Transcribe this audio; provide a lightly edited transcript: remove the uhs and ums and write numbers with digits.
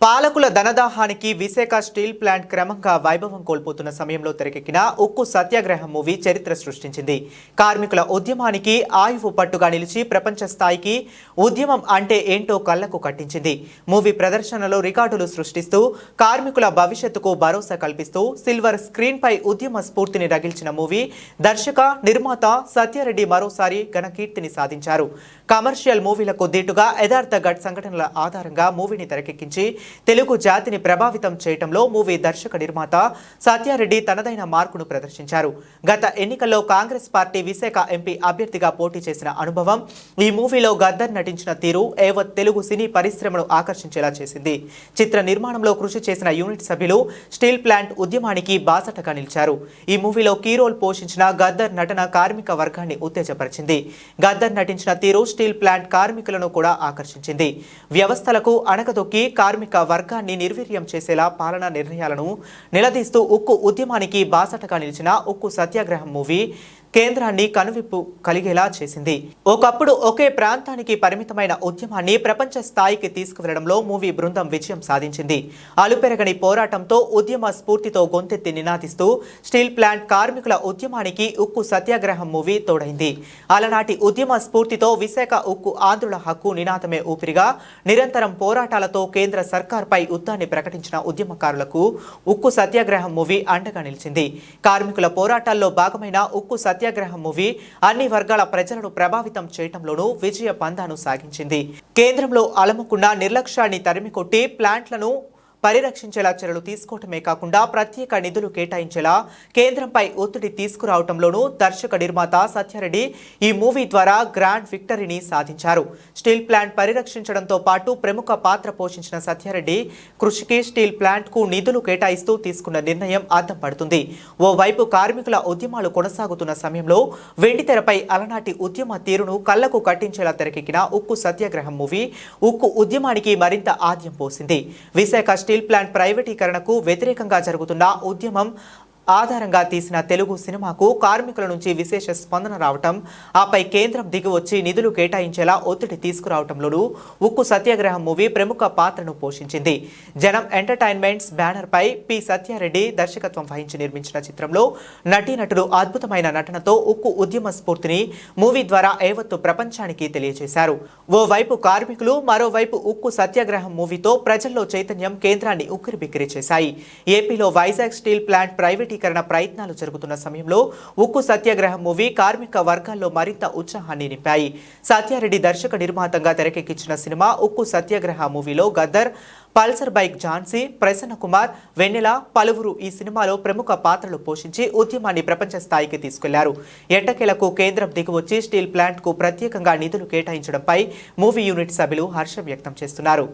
పాలకుల ధనదాహానికి Visakha steel plant క్రమంగా వైభవం కోల్పోతున్న సమయంలో తెరకెక్కిన ఉక్కు సత్యాగ్రహం మూవీ చరిత్ర సృష్టించింది. కార్మికుల ఉద్యమానికి ఆయువు పట్టుగా నిలిచి ప్రపంచ స్థాయికి ఉద్యమం అంటే ఏంటో కళ్లకు కట్టించింది. మూవీ ప్రదర్శనలో రికార్డులు సృష్టిస్తూ కార్మికుల భవిష్యత్తుకు భరోసా కల్పిస్తూ సిల్వర్ స్క్రీన్ పై ఉద్యమ స్ఫూర్తిని రగిల్చిన మూవీ దర్శక నిర్మాత సత్యారెడ్డి మరోసారి ఘనకీర్తిని సాధించారు. కమర్షియల్ మూవీలకు దీటుగా యథార్థ ఘట్ సంఘటనల ఆధారంగా మూవీని తెరకెక్కించి తెలుగు జాతిని ప్రభావితం చేయటంలో మూవీ దర్శక నిర్మాత సత్యారెడ్డి తనదైన మార్కును ప్రదర్శించారు. గత ఎన్నికల్లో కాంగ్రెస్ పార్టీ విశాఖ ఎంపీ అభ్యర్థిగా పోటీ చేసిన అనుభవం, ఈ మూవీలో గద్దర్ నటించిన తీరు యావత్ తెలుగు సినీ పరిశ్రమను ఆకర్షించేలా చేసింది. చిత్ర నిర్మాణంలో కృషి చేసిన యూనిట్ సభ్యులు స్టీల్ ప్లాంట్ ఉద్యమానికి బాసటగా నిలిచారు. ఈ మూవీలో కీ రోల్ పోషించిన గద్దర్ నటన కార్మిక వర్గాన్ని ఉత్తేజపరిచింది. గద్దర్ నటించిన తీరు స్టీల్ ప్లాంట్ కార్మికులను కూడా ఆకర్షించింది. వ్యవస్థలకు అణగదొక్కి కార్మిక వర్గాన్ని నిర్వీర్యం చేసేలా పాలనా నిర్ణయాలను నిలదీస్తూ ఉక్కు ఉద్యమానికి బాసటగా నిలిచిన ఉక్కు సత్యాగ్రహం మూవీ కేంద్రాన్ని కనువిప్పు కలిగేలా చేసింది. ఒకప్పుడు ఒకే ప్రాంతానికి పరిమితమైన ఉద్యమాన్ని ప్రపంచ స్థాయికి తీసుకువెళ్లడంలో మూవీ బృందం విజయం సాధించింది. అలుపెరగని పోరాటంతో ఉద్యమ స్ఫూర్తితో గొంతెత్తి నినాదిస్తూ స్టీల్ ప్లాంట్ కార్మికుల ఉద్యమానికి ఉక్కు సత్యాగ్రహం మూవీ తోడైంది. అలనాటి ఉద్యమ స్ఫూర్తితో విశాఖ ఉక్కు ఆంధ్రుల హక్కు నినాదమే ఊపిరిగా నిరంతరం పోరాటాలతో కేంద్ర సర్కార్పై యుద్ధాన్ని ప్రకటించిన ఉద్యమకారులకు ఉక్కు సత్యాగ్రహం మూవీ అండగా నిలిచింది. కార్మికుల పోరాటాల్లో భాగమైన ఉక్కు సత్యాగ్రహం మూవీ అన్ని వర్గాల ప్రజలను ప్రభావితం చేయటంలోనూ విజయ పందాను సాగించింది. కేంద్రంలో అలముకున్న నిర్లక్ష్యాన్ని తరిమికొట్టి ప్లాంట్లను పరిరక్షించేలా చర్యలు తీసుకోవటమే కాకుండా ప్రత్యేక నిధులు కేటాయించేలా కేంద్రంపై ఒత్తిడి తీసుకురావటంలోనూ దర్శక నిర్మాత సత్యారెడ్డి ఈ మూవీ ద్వారా గ్రాండ్ విక్టరీని సాధించారు. స్టీల్ ప్లాంట్ పరిరక్షించడంతో పాటు ప్రముఖ పాత్ర పోషించిన సత్యారెడ్డి కృషికి స్టీల్ ప్లాంట్కు నిధులు కేటాయిస్తూ తీసుకున్న నిర్ణయం అద్దం పడుతుంది. ఓవైపు కార్మికుల ఉద్యమాలు కొనసాగుతున్న సమయంలో వెండితెరపై అలనాటి ఉద్యమ తీరును కళ్లకు కట్టించేలా తెరకెక్కిన ఉక్కు సత్యాగ్రహం మూవీ ఉక్కు ఉద్యమానికి మరింత ఆద్యం పోసింది. విశాఖ స్టీల్ ప్లాంట్ ప్రైవేటీకరణకు వ్యతిరేకంగా జరుగుతున్న ఉద్యమం ఆధారంగా తీసిన తెలుగు సినిమాకు కార్మికుల నుంచి విశేష స్పందన రావటం, ఆపై కేంద్రం దిగివచ్చి నిధులు కేటాయించేలా ఒత్తిడి తీసుకురావటంలోనూ ఉక్కు సత్యాగ్రహం మూవీ ప్రముఖ పాత్రను పోషించింది. జనం ఎంటర్టైన్మెంట్స్ బ్యానర్ పై పి సత్యారెడ్డి దర్శకత్వం వహించి నిర్మించిన చిత్రంలో నటీనటులు అద్భుతమైన నటనతో ఉక్కు ఉద్యమ స్ఫూర్తిని మూవీ ద్వారా యావత్తు ప్రపంచానికి తెలియజేశారు. ఓవైపు కార్మికులు, మరోవైపు ఉక్కు సత్యాగ్రహం మూవీతో ప్రజల్లో చైతన్యం కేంద్రాన్ని ఉక్కిరిబిక్కిరి చేశాయి. ఏపీలో వైజాగ్ స్టీల్ ప్లాంట్ ప్రైవేటీకరణ ప్రయత్నాలు జరుగుతున్న సమయంలో ఉక్కు సత్యాగ్రహం మూవీ కార్మిక వర్గాల్లో మరింత ఉత్సాహాన్ని నింపాయి. సత్యారెడ్డి దర్శక నిర్మాతంగా తెరకెక్కించిన సినిమా ఉక్కు సత్యాగ్రహ మూవీలో గద్దర్, పల్సర్ బైక్ ఝాన్సీ, ప్రసన్న కుమార్, వెన్నెల పలువురు ఈ సినిమాలో ప్రముఖ పాత్రలు పోషించి ఉద్యమాన్ని ప్రపంచ స్థాయికి తీసుకెళ్లారు. ఎట్టకేలకు కేంద్రం దిగివచ్చి స్టీల్ ప్లాంట్ కు ప్రత్యేకంగా నిధులు కేటాయించడంపై మూవీ యూనిట్ సభ్యులు హర్షం వ్యక్తం చేస్తున్నారు.